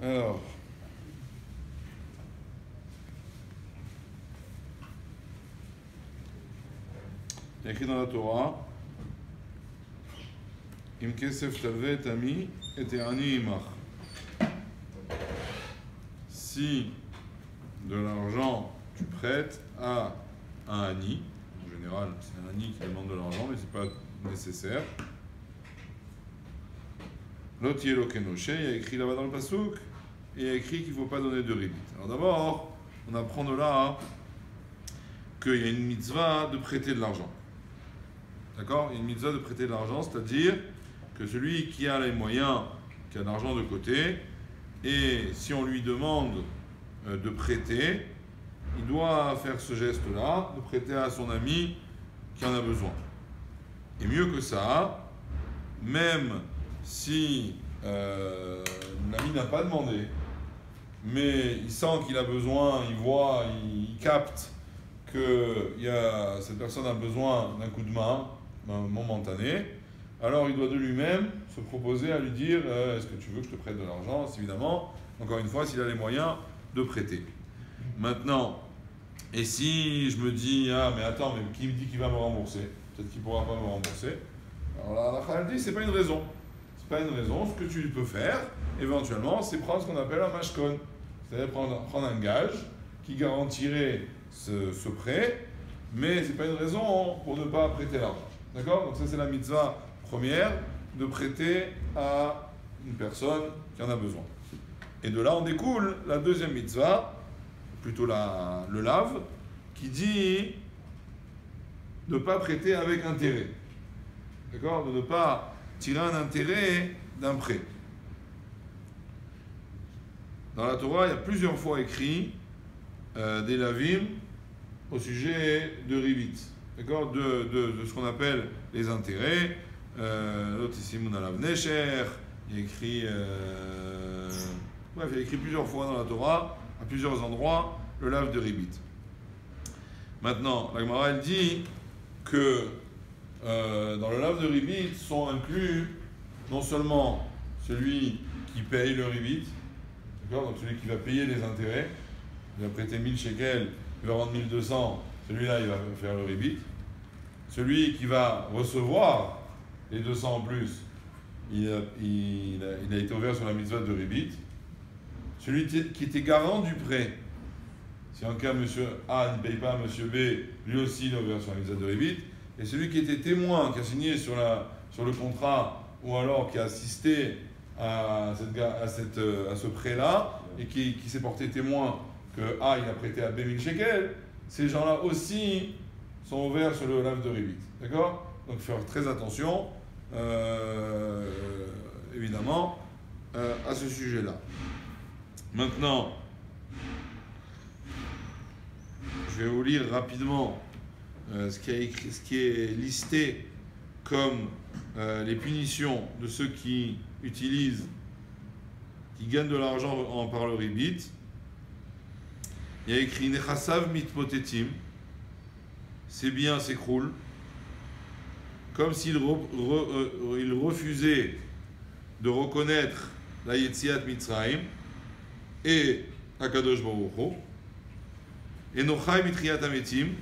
Alors, il y a écrit dans la Torah, Im kesef talve et ami et ani imach. Si de l'argent tu prêtes à un ani, en général c'est un ani qui demande de l'argent mais c'est pas nécessaire. L'autre yelo kenoshe, il y a écrit là-bas dans le pasouk, et il y a écrit qu'il ne faut pas donner de ribit. Alors d'abord, on apprend de là qu'il y a une mitzvah de prêter de l'argent. D'accord? Il y a une mitzvah de prêter de l'argent, c'est-à-dire que celui qui a les moyens, qui a de l'argent de côté, et si on lui demande de prêter, il doit faire ce geste-là, de prêter à son ami qui en a besoin. Et mieux que ça, même si l'ami n'a pas demandé, mais il sent qu'il a besoin, il voit, il capte que cette personne a besoin d'un coup de main momentané, alors il doit de lui-même se proposer à lui dire est-ce que tu veux que je te prête de l'argent? C'est évidemment, encore une fois, s'il a les moyens de prêter. Maintenant, et si je me dis ah mais attends, mais qui me dit qu'il va me rembourser? Peut-être qu'il ne pourra pas me rembourser. Alors là, la Chal dit c'est pas une raison. C'est pas une raison. Ce que tu peux faire, éventuellement, c'est prendre ce qu'on appelle un mashkon. C'est-à-dire prendre un gage qui garantirait ce prêt, mais ce n'est pas une raison pour ne pas prêter l'argent. D'accord? Donc ça c'est la mitzvah première, de prêter à une personne qui en a besoin. Et de là on découle la deuxième mitzvah, plutôt le lave, qui dit de ne pas prêter avec intérêt. D'accord? De ne pas tirer un intérêt d'un prêt. Dans la Torah, il y a plusieurs fois écrit des lavim au sujet de ribit, d'accord, de ce qu'on appelle les intérêts. L'autre ici, Mounalav Necher, il y a écrit, bref, il y a écrit plusieurs fois dans la Torah, à plusieurs endroits, le lave de ribit. Maintenant, la Gemara, elle dit que dans le lave de ribit sont inclus non seulement celui qui paye le ribit, donc celui qui va payer les intérêts, il va prêter 1000 shekels, il va rendre 1200, celui-là il va faire le ribit. Celui qui va recevoir les 200 en plus, il a été ouvert sur la mitzvah de ribit. Celui qui était garant du prêt, si en cas monsieur A ne paye pas monsieur B, lui aussi il est ouvert sur la mitzvah de ribit. Et celui qui était témoin, qui a signé sur le contrat, ou alors qui a assisté à ce prêt-là, et qui s'est porté témoin que A il a prêté à B 1000 shekels, ces gens-là aussi sont ouverts sur le lave de ribit. D'accord? Donc faire très attention, évidemment, à ce sujet-là. Maintenant, je vais vous lire rapidement ce qui est listé comme les punitions de ceux qui gagnent de l'argent par le ribit. Il y a écrit Nechasav mitmotetim, ses biens s'écroulent, comme s'il refusait de reconnaître la Yetziat Mitzrayim et Akadosh Baruch Hu. Et Nochai mitriat ametim,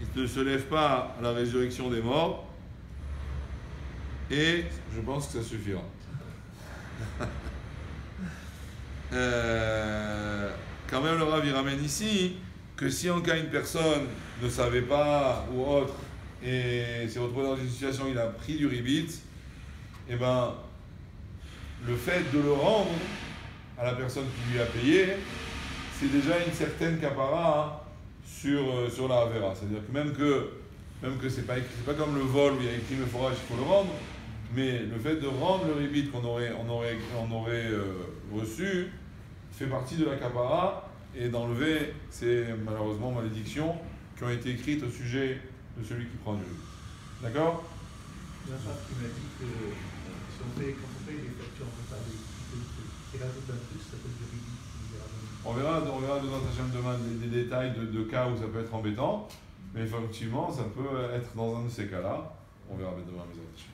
il ne se lève pas à la résurrection des morts. Et je pense que ça suffira. Quand même, le Rav il ramène ici que si en cas une personne ne savait pas ou autre et s'est retrouvé dans une situation où il a pris du ribit, et ben le fait de le rendre à la personne qui lui a payé, c'est déjà une certaine capara sur la Avera. C'est-à-dire que même que c'est pas comme le vol où il y a écrit le forage, il faut le rendre, mais le fait de rendre le ribit qu'on aurait reçu fait partie de la capara, et d'enlever ces malheureusement malédictions qui ont été écrites au sujet de celui qui prend du ribit. D'accord? Il y a un frère qui m'a dit que quand on paye les factures, on peut pas les rajoute un plus, ça s'appelle du ribit. On verra de notre Hachem demain des détails de cas où ça peut être embêtant, mais effectivement ça peut être dans un de ces cas-là. On verra demain mes autres.